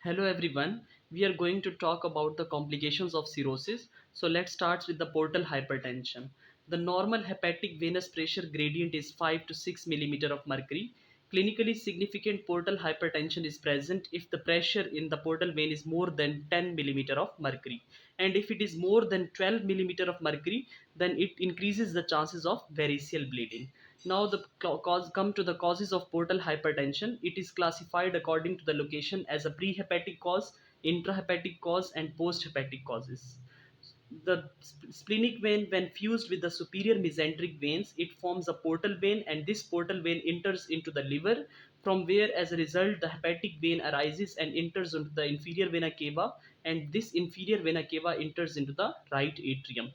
Hello everyone. We are going to talk about the complications of cirrhosis. So let's start with the portal hypertension. The normal hepatic venous pressure gradient is 5 to 6 millimeter of mercury. Clinically significant portal hypertension is present if the pressure in the portal vein is more than 10 millimeter of mercury. And if it is more than 12 millimeter of mercury, then it increases the chances of variceal bleeding. Now the cause come to the causes of portal hypertension. It is classified according to the location as a prehepatic cause, intrahepatic cause, and posthepatic causes. The splenic vein, when fused with the superior mesenteric veins, it forms a portal vein, and this portal vein enters into the liver, from where, as a result, the hepatic vein arises and enters into the inferior vena cava, and this inferior vena cava enters into the right atrium.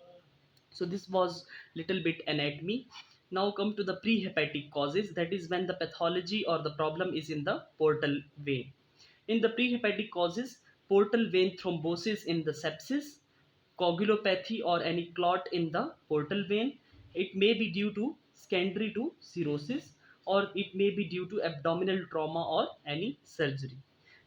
So this was little bit anatomy. Now come to the prehepatic causes, that is when the pathology or the problem is in the portal vein. In the prehepatic causes, portal vein thrombosis in the sepsis, coagulopathy or any clot in the portal vein. It may be due to secondary to cirrhosis, or it may be due to abdominal trauma or any surgery.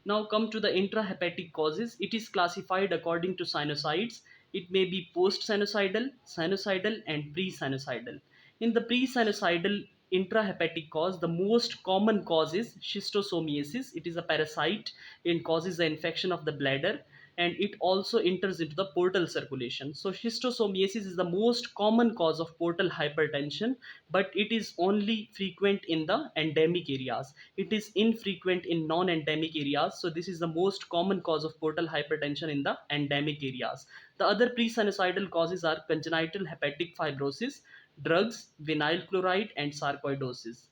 Now come to the intrahepatic causes. It is classified according to sinusoids. It may be post-sinusoidal, sinusoidal, and pre-sinusoidal. In the pre-sinusoidal intrahepatic cause, the most common cause is schistosomiasis. It is a parasite and causes the infection of the bladder, and it also enters into the portal circulation. So schistosomiasis is the most common cause of portal hypertension, but it is only frequent in the endemic areas. It is infrequent in non-endemic areas. So this is the most common cause of portal hypertension in the endemic areas. The other pre-sinusoidal causes are congenital hepatic fibrosis, drugs, vinyl chloride, and sarcoidosis.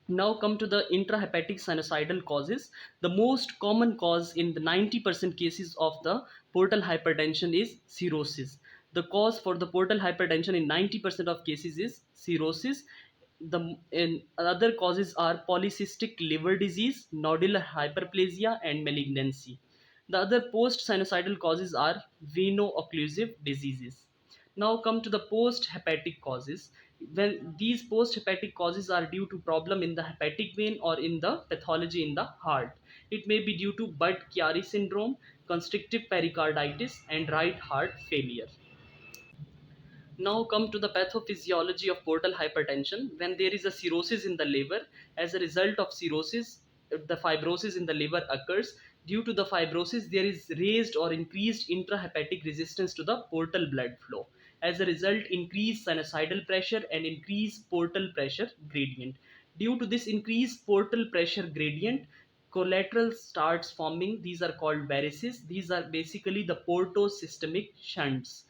Now come to the intrahepatic sinusoidal causes. The most common cause in the 90% cases of the portal hypertension is cirrhosis. The cause for the portal hypertension in 90% of cases is cirrhosis. The in other causes are polycystic liver disease, nodular hyperplasia, and malignancy. The other post-sinusoidal causes are veno-occlusive diseases. Now come to the post-hepatic causes. When these post-hepatic causes are due to problem in the hepatic vein or in the pathology in the heart. It may be due to Budd-Chiari syndrome, constrictive pericarditis, and right heart failure. Now come to the pathophysiology of portal hypertension. When there is a cirrhosis in the liver, as a result of cirrhosis, the fibrosis in the liver occurs. Due to the fibrosis, there is raised or increased intrahepatic resistance to the portal blood flow. As a result, increased sinusoidal pressure and increased portal pressure gradient. Due to this increased portal pressure gradient, collateral starts forming. These are called varices. These are basically the portosystemic shunts.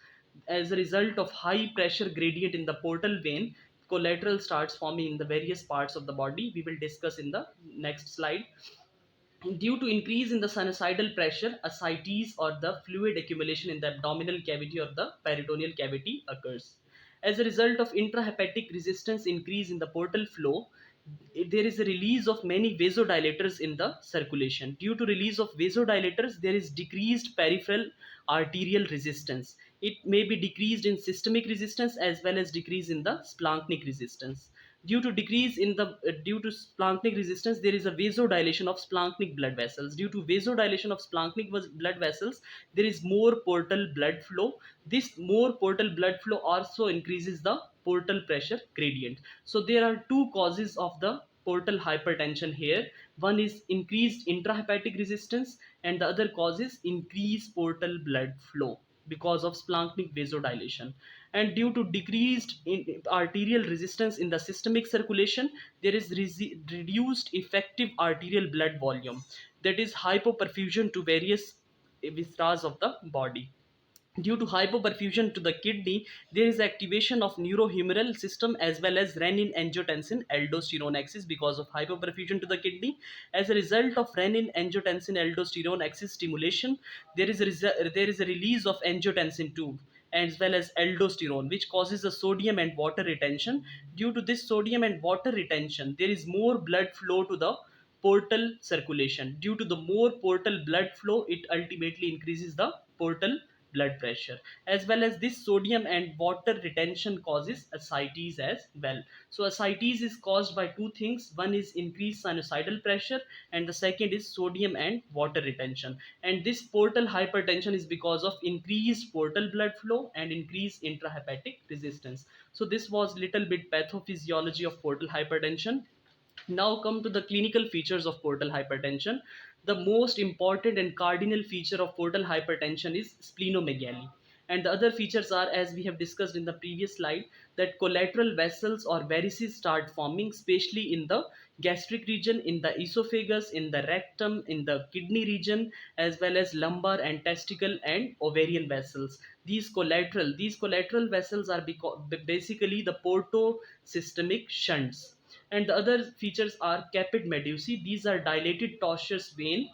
As a result of high pressure gradient in the portal vein, collateral starts forming in the various parts of the body. We will discuss in the next slide. Due to increase in the sinusoidal pressure, ascites or the fluid accumulation in the abdominal cavity or the peritoneal cavity occurs. As a result of intrahepatic resistance increase in the portal flow, there is a release of many vasodilators in the circulation. Due to release of vasodilators, there is decreased peripheral arterial resistance. It may be decreased in systemic resistance as well as decrease in the splanchnic resistance. Due to splanchnic resistance, there is a vasodilation of splanchnic blood vessels. Due to vasodilation of splanchnic blood vessels, there is more portal blood flow. This more portal blood flow also increases the portal pressure gradient. So there are two causes of the portal hypertension here. One is increased intrahepatic resistance, and the other cause is increased portal blood flow because of splanchnic vasodilation. And due to decreased arterial resistance in the systemic circulation, there is reduced effective arterial blood volume, that is hypoperfusion to various viscera of the body. Due to hypoperfusion to the kidney, there is activation of neurohumoral system as well as renin angiotensin aldosterone axis because of hypoperfusion to the kidney. As a result of renin angiotensin aldosterone axis stimulation, there is a release of angiotensin 2 as well as aldosterone, which causes a sodium and water retention. Due to this sodium and water retention, there is more blood flow to the portal circulation. Due to the more portal blood flow, it ultimately increases the portal blood pressure. As well as this sodium and water retention causes ascites as well. So ascites is caused by two things. One is increased sinusoidal pressure, and the second is sodium and water retention. And this portal hypertension is because of increased portal blood flow and increased intrahepatic resistance. So this was little bit pathophysiology of portal hypertension. Now come to the clinical features of portal hypertension. The most important and cardinal feature of portal hypertension is splenomegaly. And the other features are, as we have discussed in the previous slide, that collateral vessels or varices start forming, especially in the gastric region, in the esophagus, in the rectum, in the kidney region, as well as lumbar and testicle and ovarian vessels. These collateral vessels are basically the portosystemic shunts. And the other features are capid medusae. These are dilated tortuous vein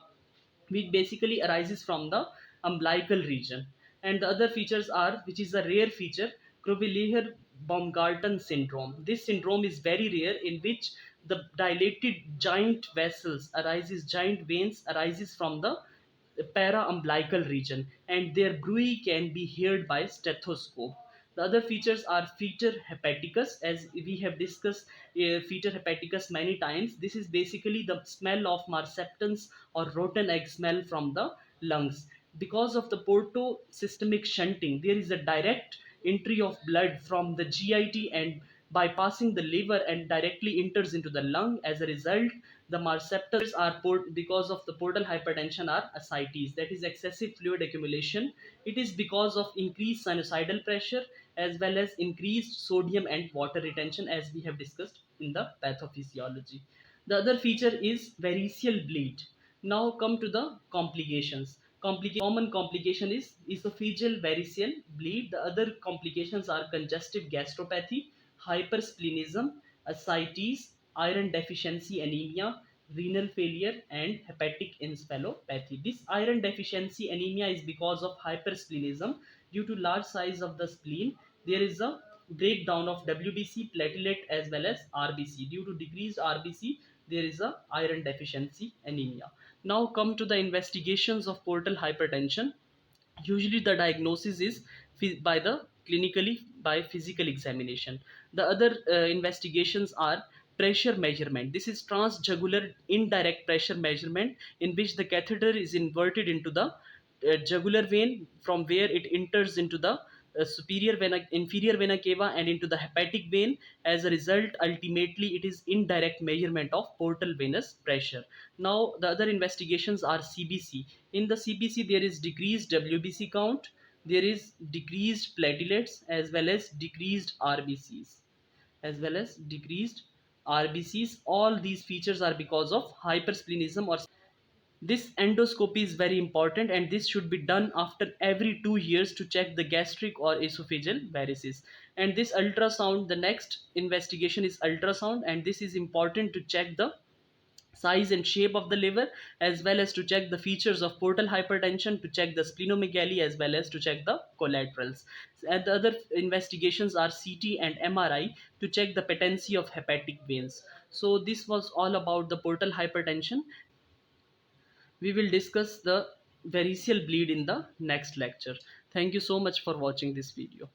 which basically arises from the umbilical region. And the other features are, which is a rare feature, Creutzfeldt Baumgarten syndrome. This syndrome is very rare, in which the dilated giant vessels arises, giant veins arises from the para-umbilical region, and their bruit can be heard by stethoscope. The other features are fetor hepaticus, as we have discussed fetor hepaticus many times. This is basically the smell of marceptans or rotten egg smell from the lungs. Because of the portosystemic shunting, there is a direct entry of blood from the GIT and bypassing the liver and directly enters into the lung. As a result, the marceptors are because of the portal hypertension are ascites, that is excessive fluid accumulation. It is because of increased sinusoidal pressure as well as increased sodium and water retention, as we have discussed in the pathophysiology. The other feature is variceal bleed. Now come to the complications. Common complication is esophageal variceal bleed. The other complications are congestive gastropathy, hypersplenism, ascites, iron deficiency anemia, renal failure, and hepatic encephalopathy. This iron deficiency anemia is because of hypersplenism. Due to large size of the spleen, there is a breakdown of WBC, platelet, as well as RBC. Due to decreased RBC, there is a iron deficiency anemia. Now come to the investigations of portal hypertension. Usually the diagnosis is by the clinically by physical examination. The other investigations are pressure measurement. This is transjugular indirect pressure measurement, in which the catheter is inverted into the jugular vein, from where it enters into the superior vena, inferior vena cava, and into the hepatic vein. As a result, ultimately it is indirect measurement of portal venous pressure. Now the other investigations are CBC. In the CBC, there is decreased WBC count, there is decreased platelets, as well as decreased RBCs, as well as decreased RBCs. All these features are because of hypersplenism. Or this endoscopy is very important, and this should be done after every 2 years to check the gastric or esophageal varices. And this ultrasound, the next investigation is ultrasound, and this is important to check the size and shape of the liver, as well as to check the features of portal hypertension, to check the splenomegaly, as well as to check the collaterals. And the other investigations are CT and MRI to check the patency of hepatic veins. So this was all about the portal hypertension. We will discuss the variceal bleed in the next lecture. Thank you so much for watching this video.